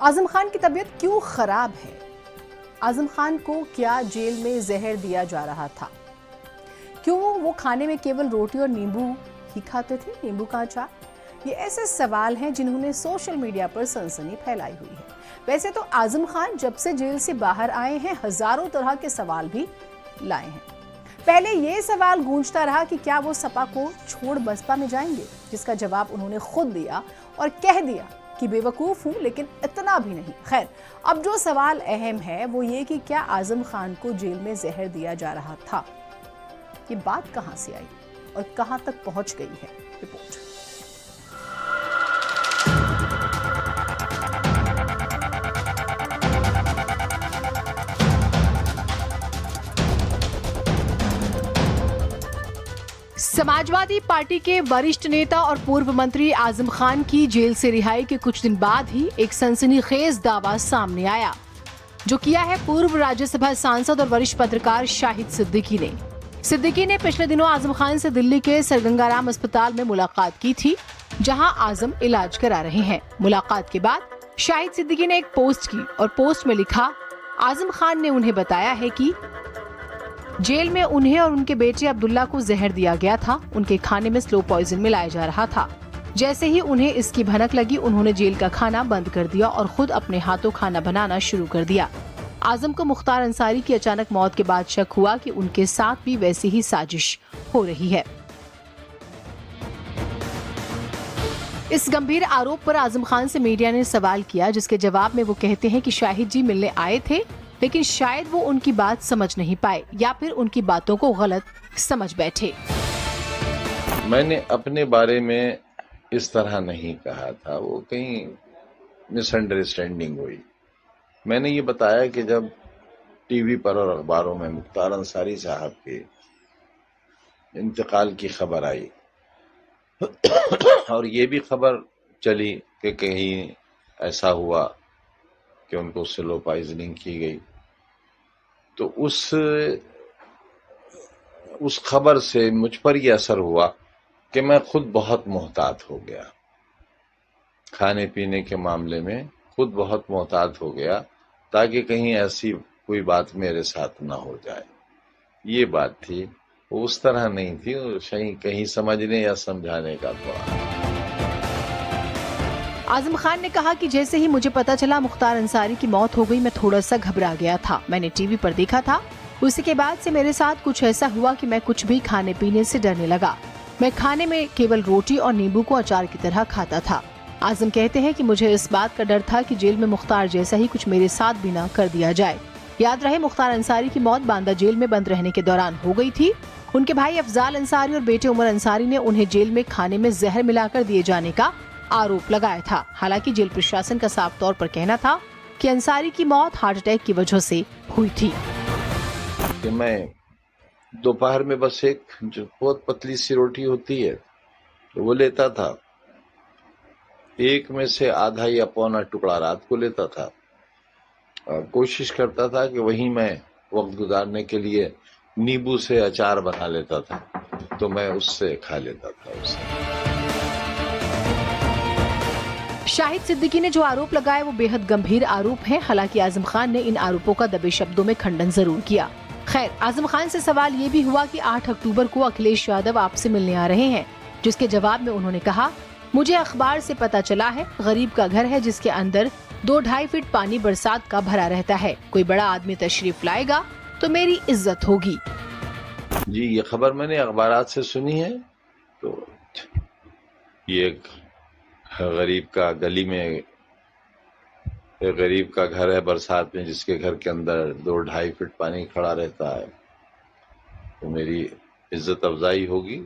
आजम खान की तबीयत क्यों खराब है? आजम खान को क्या जेल में जहर दिया जा रहा था? क्यों वो खाने में केवल रोटी और नींबू ही खाते थे, नींबू का अचार? ये ऐसे सवाल हैं जिन्होंने सोशल मीडिया पर सनसनी फैलाई हुई है। वैसे तो आजम खान जब से जेल से बाहर आए हैं हजारों तरह के सवाल भी लाए हैं। पहले ये सवाल गूंजता रहा कि क्या वो सपा को छोड़ बसपा में जाएंगे, जिसका जवाब उन्होंने खुद दिया और कह दिया कि बेवकूफ हूं लेकिन इतना भी नहीं। खैर, अब जो सवाल अहम है वो ये कि क्या आजम खान को जेल में जहर दिया जा रहा था? ये बात कहां से आई और कहां तक पहुंच गई है? रिपोर्ट। समाजवादी पार्टी के वरिष्ठ नेता और पूर्व मंत्री आजम खान की जेल से रिहाई के कुछ दिन बाद ही एक सनसनीखेज दावा सामने आया, जो किया है पूर्व राज्यसभा सांसद और वरिष्ठ पत्रकार शाहिद सिद्दीकी ने। सिद्दीकी ने पिछले दिनों आजम खान से दिल्ली के सर गंगाराम अस्पताल में मुलाकात की थी, जहां आजम इलाज करा रहे हैं। मुलाकात के बाद शाहिद सिद्दीकी ने एक पोस्ट की और पोस्ट में लिखा, आजम खान ने उन्हें बताया है कि जेल में उन्हें और उनके बेटे अब्दुल्ला को जहर दिया गया था। उनके खाने में स्लो पॉइजन मिलाया जा रहा था। जैसे ही उन्हें इसकी भनक लगी, उन्होंने जेल का खाना बंद कर दिया और खुद अपने हाथों खाना बनाना शुरू कर दिया। आजम को मुख्तार अंसारी की अचानक मौत के बाद शक हुआ कि उनके साथ भी वैसी ही साजिश हो रही है। इस गंभीर आरोप पर आजम खान से मीडिया ने सवाल किया, जिसके जवाब में वो कहते हैं कि शाहिद जी मिलने आए थे, लेकिन शायद वो उनकी बात समझ नहीं पाए या फिर उनकी बातों को गलत समझ बैठे। मैंने अपने बारे में इस तरह नहीं कहा था, वो कहीं मिसअंडरस्टैंडिंग हुई। मैंने ये बताया कि जब टीवी पर और अखबारों में मुख्तार अंसारी साहब के इंतकाल की खबर आई और ये भी खबर चली कि कहीं ऐसा हुआ कि उनको स्लो पॉइजनिंग की गई, तो उस खबर से मुझ पर यह असर हुआ कि मैं खुद बहुत मोहतात हो गया। खाने पीने के मामले में खुद बहुत मोहतात हो गया, ताकि कहीं ऐसी कोई बात मेरे साथ ना हो जाए। ये बात थी, वो उस तरह नहीं थी, कहीं समझने या समझाने का थोड़ा। आजम खान ने कहा कि जैसे ही मुझे पता चला मुख्तार अंसारी की मौत हो गई, मैं थोड़ा सा घबरा गया था। मैंने टीवी पर देखा था, उसी के बाद से मेरे साथ कुछ ऐसा हुआ कि मैं कुछ भी खाने पीने से डरने लगा। मैं खाने में केवल रोटी और नींबू को अचार की तरह खाता था। आजम कहते हैं कि मुझे इस बात का डर था कि जेल में मुख्तार जैसा ही कुछ मेरे साथ भी ना कर दिया जाए। याद रहे, मुख्तार अंसारी की मौत बांदा जेल में बंद रहने के दौरान हो गई थी। उनके भाई अफजाल अंसारी और बेटे उमर अंसारी ने उन्हें जेल में खाने में जहर मिलाकर दिए जाने का आरोप लगाया था। हालांकि जेल प्रशासन का साफ तौर पर कहना था कि अंसारी की मौत हार्ट अटैक की वजह से हुई थी। कि मैं दोपहर में बस एक जो बहुत पतली सी रोटी होती है तो वो लेता था, एक में से आधा या पौना टुकड़ा रात को लेता था और कोशिश करता था कि वहीं मैं वक्त गुजारने के लिए नींबू से अचार बना लेता था, तो मैं उससे खा लेता था उसे। शाहिद सिद्दीकी ने जो आरोप लगाए वो बेहद गंभीर आरोप हैं। हालांकि आजम खान ने इन आरोपों का दबे शब्दों में खंडन जरूर किया। खैर, आजम खान से सवाल ये भी हुआ कि 8 अक्टूबर को अखिलेश यादव आपसे मिलने आ रहे हैं, जिसके जवाब में उन्होंने कहा, मुझे अखबार से पता चला है गरीब का घर है जिसके अंदर 2-2.5 फीट पानी बरसात का भरा रहता है। कोई बड़ा आदमी तशरीफ लाएगा तो मेरी इज्जत होगी। जी, ये खबर मैंने अखबारात से सुनी है। तो ये गरीब का गली में एक गरीब का घर है बरसात में, जिसके घर के अंदर 2-2.5 फीट पानी खड़ा रहता है, तो मेरी इज्जत अफजाई होगी।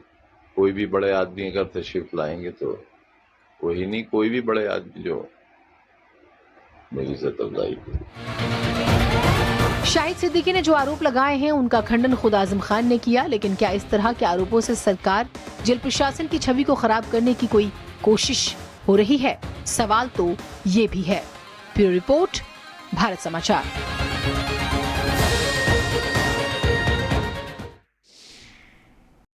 कोई भी बड़े आदमी अगर तशरीफ लाएंगे तो वही नहीं, कोई भी बड़े आदमी जो मेरी इज्जत अफजाई होगी। शाहिद सिद्दीकी ने जो आरोप लगाए हैं उनका खंडन खुद आजम खान ने किया, लेकिन क्या इस तरह के आरोपों से सरकार जेल प्रशासन की छवि को खराब करने की कोई कोशिश हो रही है? सवाल तो ये भी है। ब्यूरो रिपोर्ट, भारत समाचार।